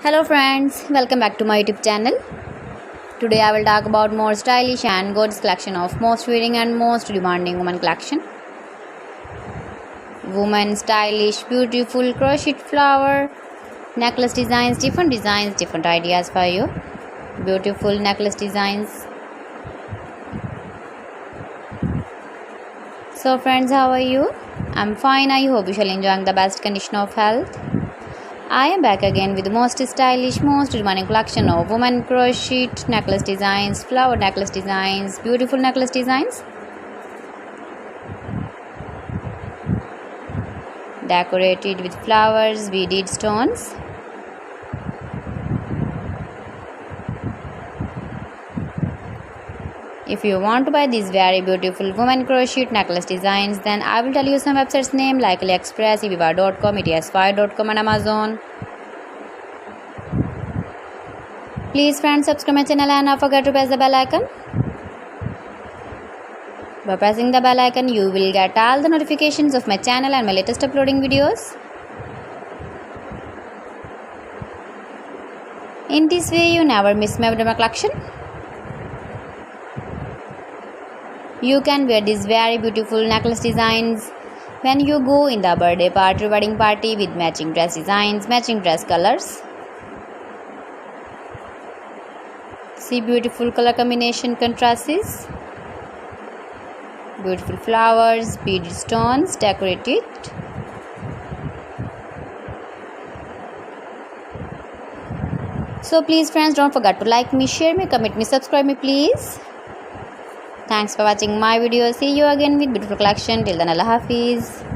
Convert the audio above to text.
Hello friends, welcome back to my YouTube channel. Today I will talk about more stylish and gorgeous collection of most wearing and most demanding women collection. Women stylish, beautiful crochet flower necklace designs, different ideas for you. Beautiful necklace designs. So friends, how are you? I'm fine. I hope you shall enjoying the best condition of health. I am back again with the most stylish, most demanding collection of women crochet necklace designs, flower necklace designs, beautiful necklace designs, decorated with flowers, beaded stones. If you want to buy these very beautiful women crochet necklace designs, then I will tell you some websites name like AliExpress, eviva.com, ets5.com and Amazon. Please friends, subscribe my channel and don't forget to press the bell icon. By pressing the bell icon, you will get all the notifications of my channel and my latest uploading videos. In this way, you never miss my collection. You can wear these very beautiful necklace designs when you go in the birthday party, wedding party with matching dress designs, matching dress colors. See beautiful color combination contrasts. Beautiful flowers, beaded stones, decorated. So please friends, don't forget to like me, share me, comment me, subscribe me please. Thanks for watching my video. See you again with beautiful collection. Till then, Allah Hafiz.